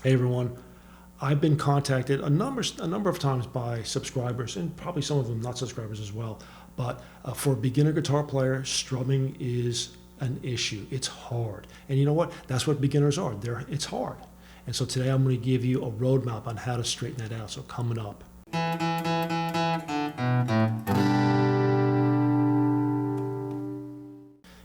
Hey everyone, I've been contacted a number of times by subscribers and probably some of them not subscribers as well. But for a beginner guitar player, strumming is an issue. It's hard, and you know what? That's what beginners are. It's hard, and so today I'm going to give you a roadmap on how to straighten that out. So coming up.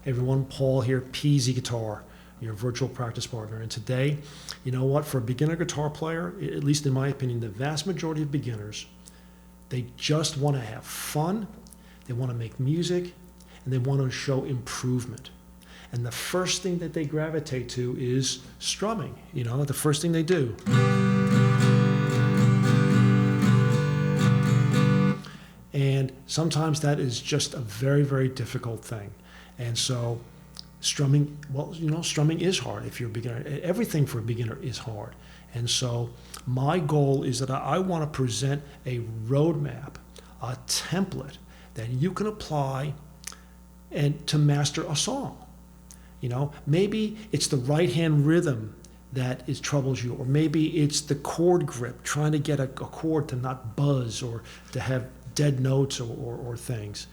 Hey everyone, Paul here, PZ Guitar, your virtual practice partner. And today, you know what, for a beginner guitar player, at least in my opinion, the vast majority of beginners, they just want to have fun, they want to make music, and they want to show improvement. And the first thing that they gravitate to is strumming, you know, the first thing they do. And sometimes that is just a very, very difficult thing. And so strumming, well, you know, strumming is hard if you're a beginner. Everything for a beginner is hard. And so my goal is that I want to present a roadmap, a template that you can apply and to master a song. You know, maybe it's the right hand rhythm that troubles you, or maybe it's the chord grip, trying to get a chord to not buzz or to have dead notes or things.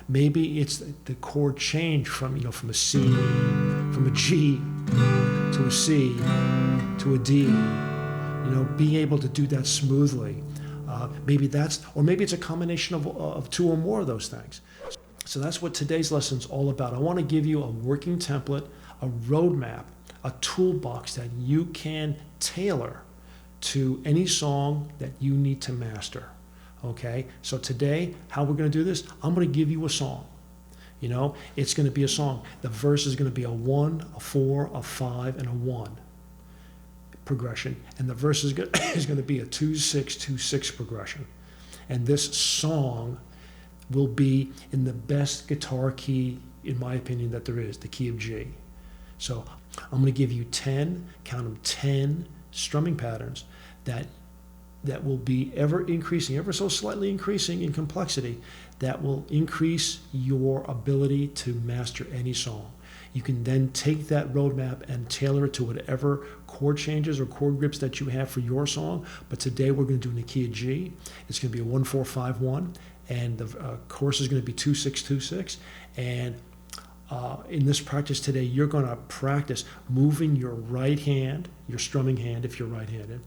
Maybe it's the chord change from a C, from a G to a C to a D. You know, being able to do that smoothly. Maybe it's a combination of two or more of those things. So that's what today's lesson is all about. I want to give you a working template, a roadmap, a toolbox that you can tailor to any song that you need to master. Okay, so today, how we're going to do this, I'm going to give you a song. You know, it's going to be a song. The verse is going to be a 1, a 4, a 5, and a 1 progression. And the verse is going to be a 2-6, 2-6 progression. And this song will be in the best guitar key, in my opinion, that there is, the key of G. So I'm going to give you 10, count them, 10 strumming patterns that will be ever increasing, ever so slightly increasing in complexity, that will increase your ability to master any song. You can then take that roadmap and tailor it to whatever chord changes or chord grips that you have for your song. But today we're going to do in the key of G. It's going to be a 1-4-5-1, and the chorus is going to be 2-6, 2-6. And in this practice today, you're going to practice moving your right hand, your strumming hand if you're right-handed.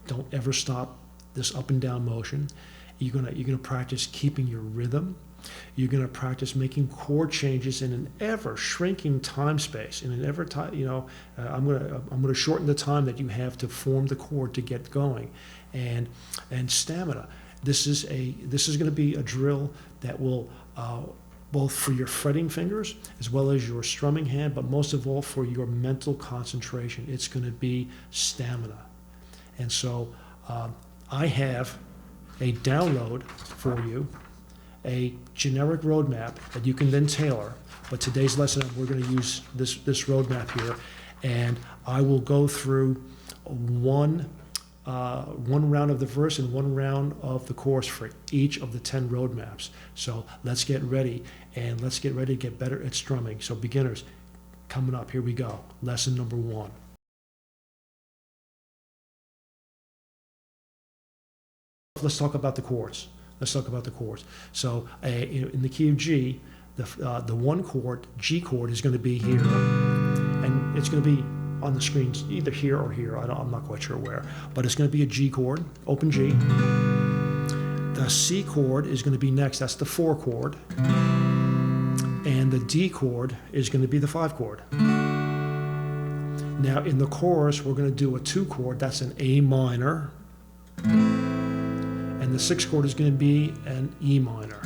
Don't ever stop this up and down motion. You're gonna practice keeping your rhythm. You're gonna practice making chord changes in an ever shrinking time space. In an ever I'm gonna shorten the time that you have to form the chord to get going, and stamina. This is going to be a drill that will both for your fretting fingers as well as your strumming hand, but most of all for your mental concentration. It's going to be stamina, and so. I have a download for you, a generic roadmap that you can then tailor. But today's lesson, we're going to use this roadmap here, and I will go through one round of the verse and one round of the chorus for each of the 10 roadmaps. So let's get ready, and let's get ready to get better at strumming. So beginners, coming up, here we go. Lesson number 1. Let's talk about the chords. So in the key of G, the 1 chord, G chord, is going to be here, and it's going to be on the screen either here or here. I'm not quite sure where, but it's going to be a G chord, open G. The C chord is going to be next. That's the 4 chord, and the D chord is going to be the 5 chord. Now in the chorus, we're going to do a 2 chord. That's an A minor. And the 6th chord is going to be an E minor.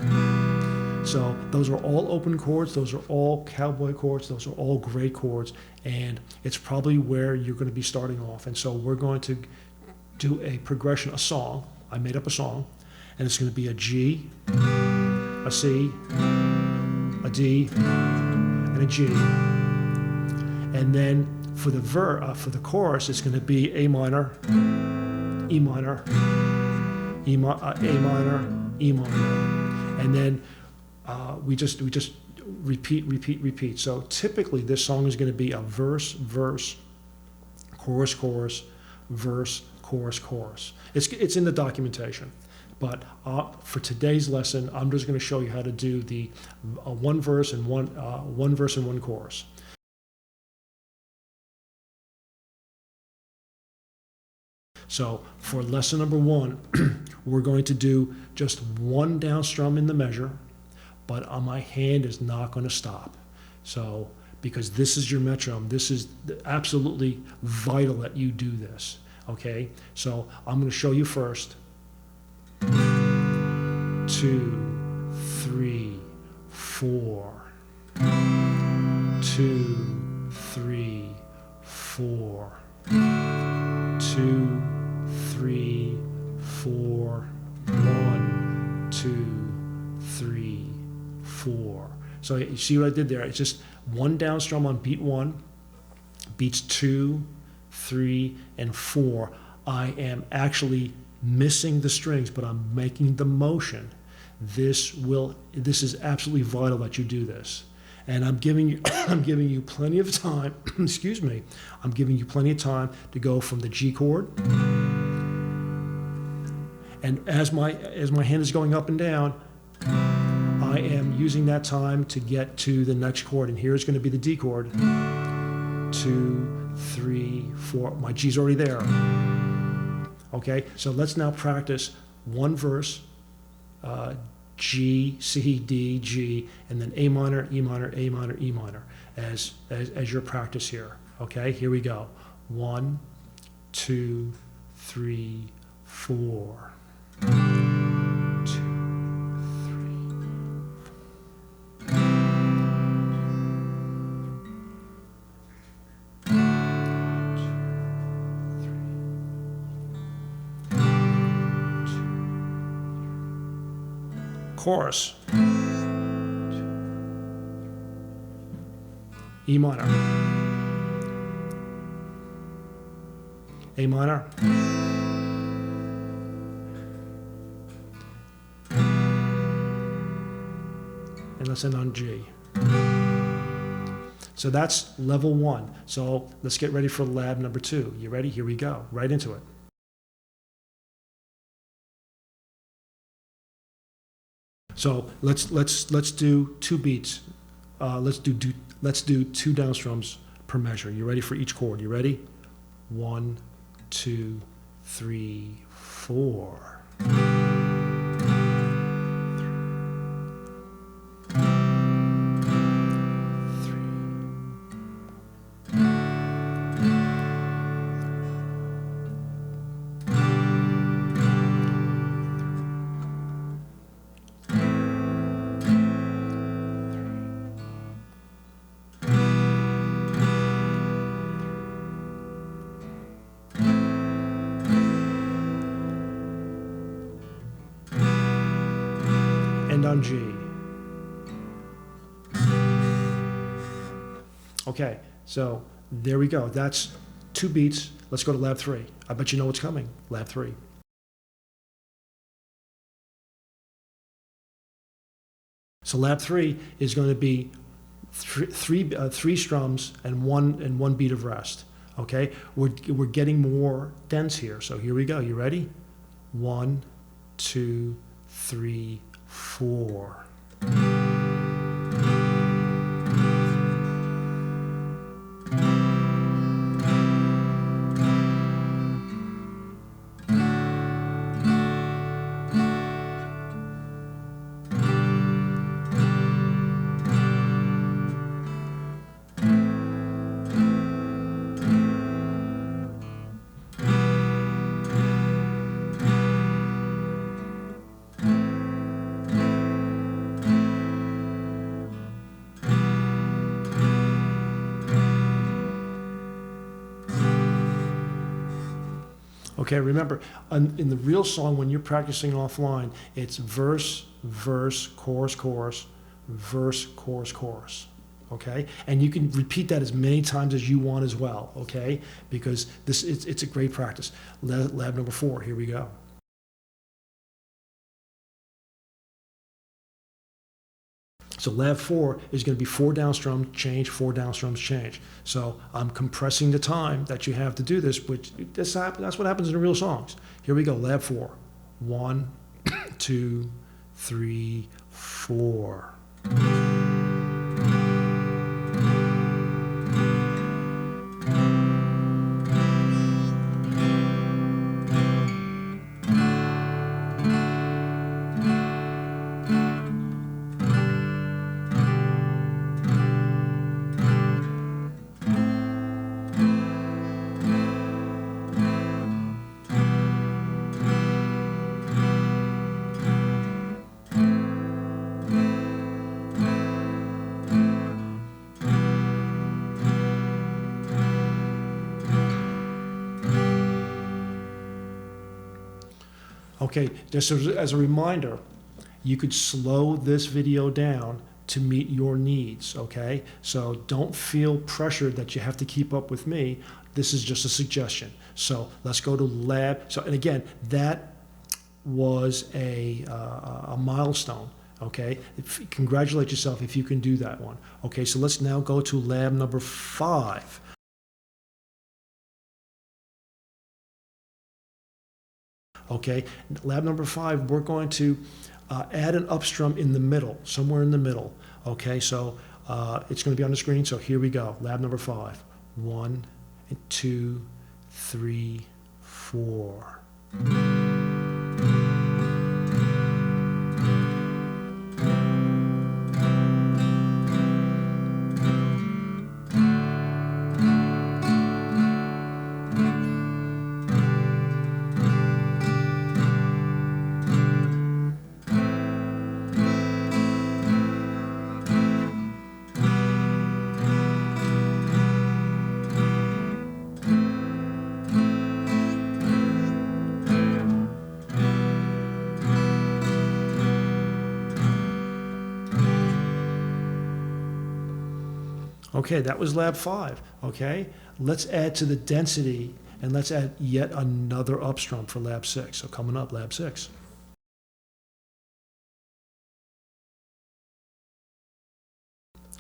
So those are all open chords. Those are all cowboy chords. Those are all great chords. And it's probably where you're going to be starting off. And so we're going to do a progression, a song. I made up a song. And it's going to be a G, a C, a D, and a G. And then for the chorus, it's going to be A minor, E minor, A minor, E minor, and then we just repeat. So typically this song is going to be a verse, verse, chorus, chorus, verse, chorus, chorus. It's in the documentation. But for today's lesson, I'm just going to show you how to do the one verse and one chorus. So for lesson number 1, we're going to do just one down strum in the measure, but my hand is not going to stop. So because this is your metronome, this is absolutely vital that you do this. Okay, so I'm going to show you first. 2, 3, 4. 2, 3, 4. 2, 3, 4. 1, 2, 3, 4. So you see what I did there? It's just one down strum on beat 1, beats 2, 3, and 4. I am actually missing the strings, but I'm making the motion. This is absolutely vital that you do this. And I'm giving you plenty of time, excuse me, I'm giving you plenty of time to go from the G chord. And as my hand is going up and down, I am using that time to get to the next chord. And here's going to be the D chord. 2, 3, 4. My G's already there. Okay, so let's now practice one verse, G, C, D, G, and then A minor, E minor, A minor, E minor as your practice here. Okay, here we go. 1, 2, 3, 4. 2, 3. Chorus. E minor. A minor. And let's end on G. So that's level 1. So let's get ready for lab number 2. You ready? Here we go. Right into it. So let's do 2 beats. Let's do 2 down strums per measure. You ready for each chord? You ready? 1, 2, 3, 4. And on G. Okay, so there we go. That's 2 beats. Let's go to lab 3. I bet you know what's coming. Lab 3. So lab 3 is going to be three strums and one beat of rest. Okay, we're getting more dense here. So here we go. You ready? 1, 2, 3, 4. Okay, remember, in the real song, when you're practicing offline, it's verse, verse, chorus, chorus, verse, chorus, chorus. Okay, and you can repeat that as many times as you want as well. Okay, because it's a great practice. Lab number 4. Here we go. So lab 4 is going to be 4 down strum, change, 4 down strums, change. So I'm compressing the time that you have to do this, which that's what happens in real songs. Here we go, lab 4. 1, 2, 3, 4. Okay, just as a reminder, you could slow this video down to meet your needs, okay? So don't feel pressured that you have to keep up with me. This is just a suggestion. So let's go to lab. So, and again, that was a milestone, okay? Congratulate yourself if you can do that one. Okay, so let's now go to lab number 5. Okay, lab number 5, we're going to add an upstrum in the middle, somewhere in the middle. Okay, so it's going to be on the screen. So here we go, lab number 5. 1, 2, 3, 4. Okay, that was lab 5, okay? Let's add to the density, and let's add yet another upstrum for lab 6. So coming up, lab 6.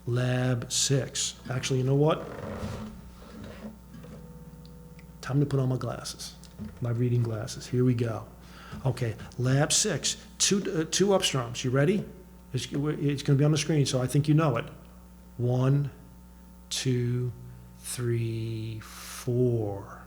Lab 6. Actually, you know what? Time to put on my glasses, my reading glasses. Here we go. Okay, lab 6, two upstrums. You ready? It's going to be on the screen, so I think you know it. 1, 2, 3, 4.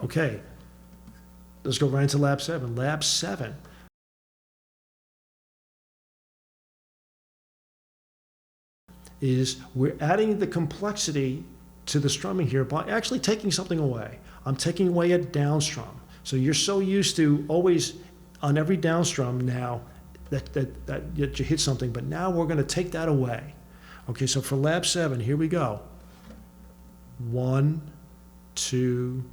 Okay, let's go right into lab 7. Lab 7. Is we're adding the complexity to the strumming here by actually taking something away. I'm taking away a down strum. So you're so used to always on every down strum now that you hit something, but now we're going to take that away. Okay, so for lab 7, here we go. 1, 2,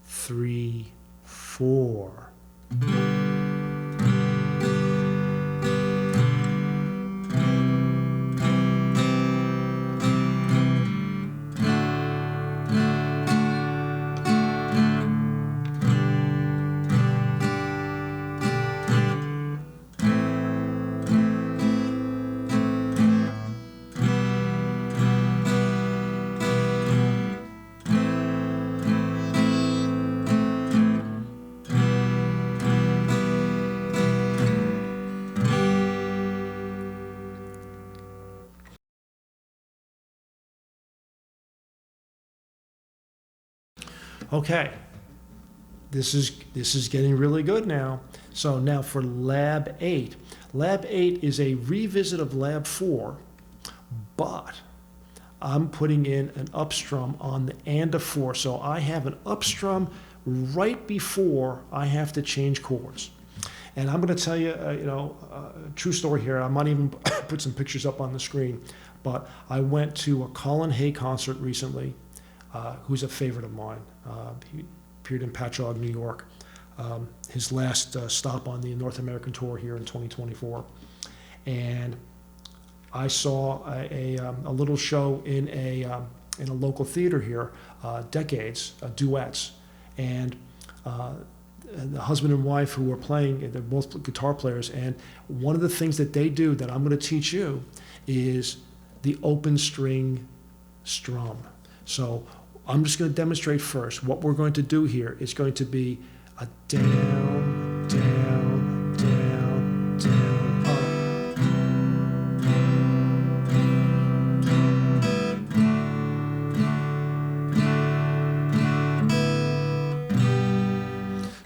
3, 4. Okay, this is getting really good now. So now for lab 8. Lab 8 is a revisit of lab 4, but I'm putting in an up strum on the and a 4. So I have an up strum right before I have to change chords. And I'm going to tell you, a true story here. I might even put some pictures up on the screen. But I went to a Colin Hay concert recently, who's a favorite of mine. He appeared in Patchogue, New York. His last stop on the North American tour here in 2024. And I saw a little show in a local theater here, Decades, duets. And the husband and wife who were playing, they're both guitar players, and one of the things that they do that I'm going to teach you is the open string strum. So I'm just going to demonstrate first. What we're going to do here is going to be a down, down, down, down, up.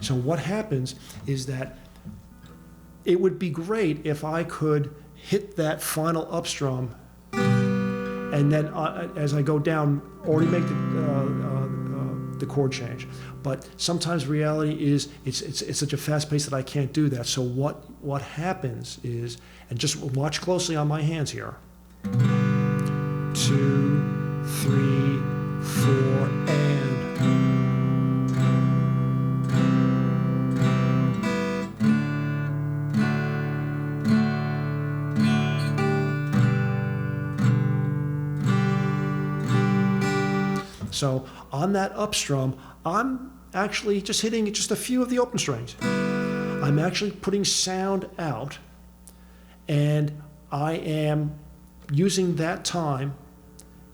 So what happens is that it would be great if I could hit that final up strum and then as I go down, already make the chord change. But sometimes reality is it's such a fast pace that I can't do that. So what happens is, and just watch closely on my hands here. 2, 3, 4, and. So on that up strum, I'm actually just hitting just a few of the open strings. I'm actually putting sound out, and I am using that time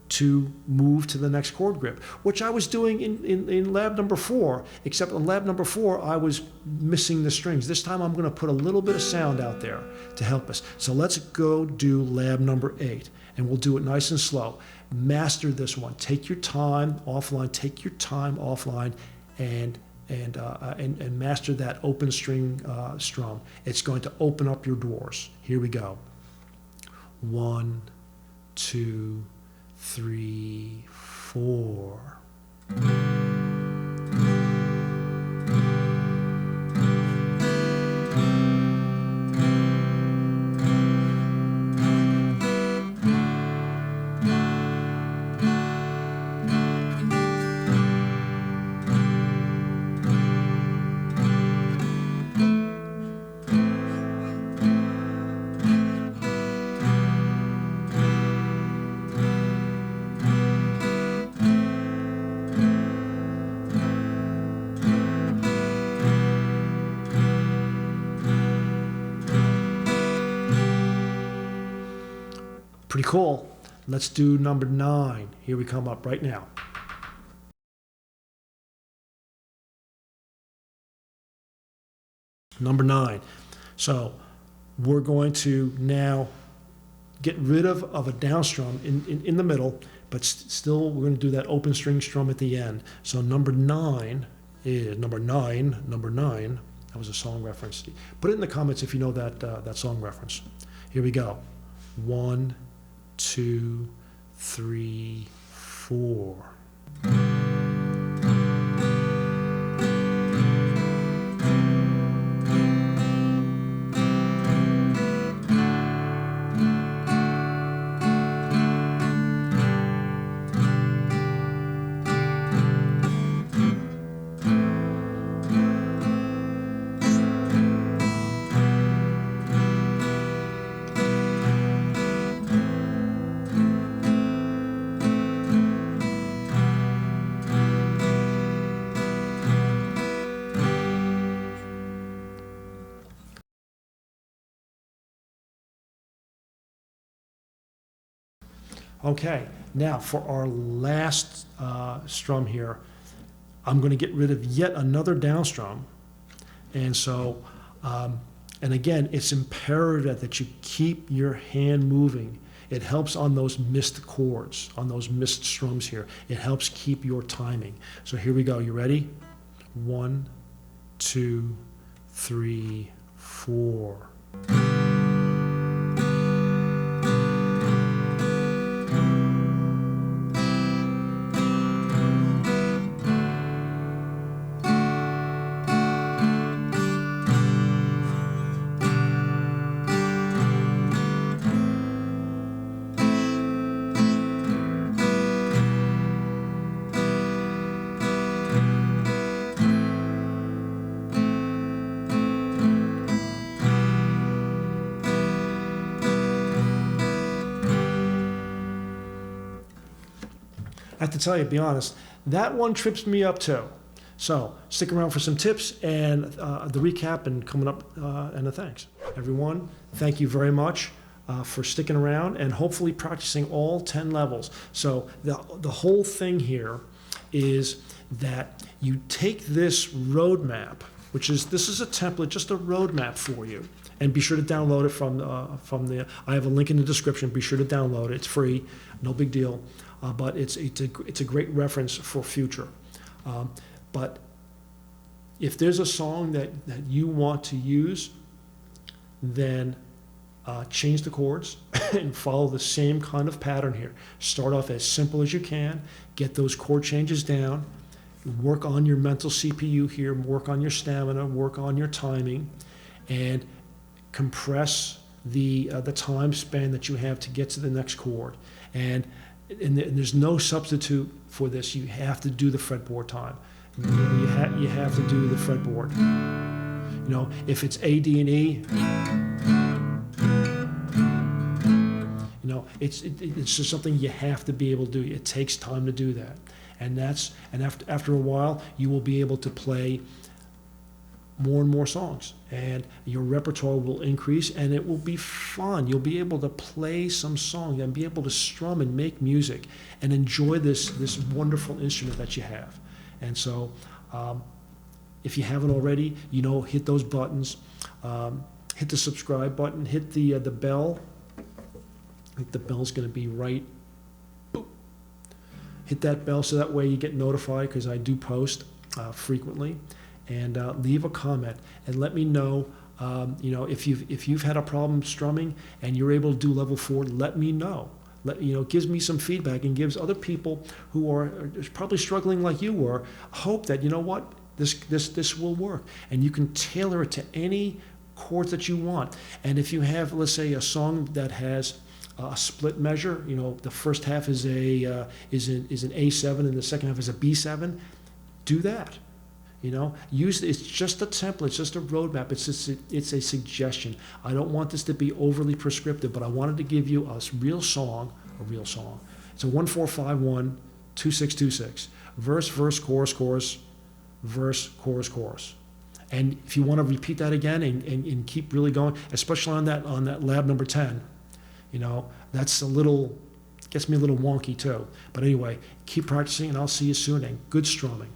to move to the next chord grip, which I was doing in lab number 4, except in lab number 4, I was missing the strings. This time I'm going to put a little bit of sound out there to help us. So let's go do lab number 8, and we'll do it nice and slow. Master this one. Take your time offline. Take your time offline, and master that open string strum. It's going to open up your doors. Here we go. 1, 2, 3, 4. Pretty cool. Let's do number 9. Here we come up right now. Number 9. So we're going to now get rid of a down strum in the middle, but still we're going to do that open string strum at the end. So number 9 is number 9. That was a song reference. Put it in the comments if you know that song reference. Here we go. 1, 2, 3, 4. Okay, now for our last strum here, I'm going to get rid of yet another down strum. And so, and again, it's imperative that you keep your hand moving. It helps on those missed chords, on those missed strums here. It helps keep your timing. So here we go. You ready? 1, 2, 3, 4. I have to tell you, to be honest, that one trips me up too. So stick around for some tips and the recap and coming up and the thanks. Everyone, thank you very much for sticking around and hopefully practicing all 10 levels. So the whole thing here is that you take this roadmap, this is a template, just a roadmap for you. And be sure to download it from I have a link in the description. Be sure to download it. It's free, no big deal. But it's a great reference for future. But if there's a song that you want to use, then change the chords and follow the same kind of pattern here. Start off as simple as you can, get those chord changes down, work on your mental CPU here, work on your stamina, work on your timing, and compress the time span that you have to get to the next chord. And there's no substitute for this. You have to do the fretboard time. You have to do the fretboard. You know, if it's A, D, and E, you know, it's just something you have to be able to do. It takes time to do that, and after a while, you will be able to play more and more songs, and your repertoire will increase, and it will be fun. You'll be able to play some songs and be able to strum and make music and enjoy this wonderful instrument that you have. And so, if you haven't already, you know, hit those buttons, hit the subscribe button, hit the bell. I think the bell's going to be right. Boop. Hit that bell so that way you get notified, because I do post frequently. And leave a comment and let me know, you know, if you've had a problem strumming and you're able to do level 4, let me know. It gives me some feedback and gives other people who are probably struggling like you were hope that, you know what, this will work. And you can tailor it to any chords that you want. And if you have, let's say, a song that has a split measure, you know, the first half is an A7 and the second half is a B7, do that. You know, it's just a template, it's just a roadmap, it's a suggestion. I don't want this to be overly prescriptive, but I wanted to give you a real song. It's a 1-4-5-1, 2-6-2-6. Verse, verse, chorus, chorus, verse, chorus, chorus. And if you want to repeat that again and keep really going, especially on that lab number 10, you know, gets me a little wonky too. But anyway, keep practicing and I'll see you soon, and good strumming.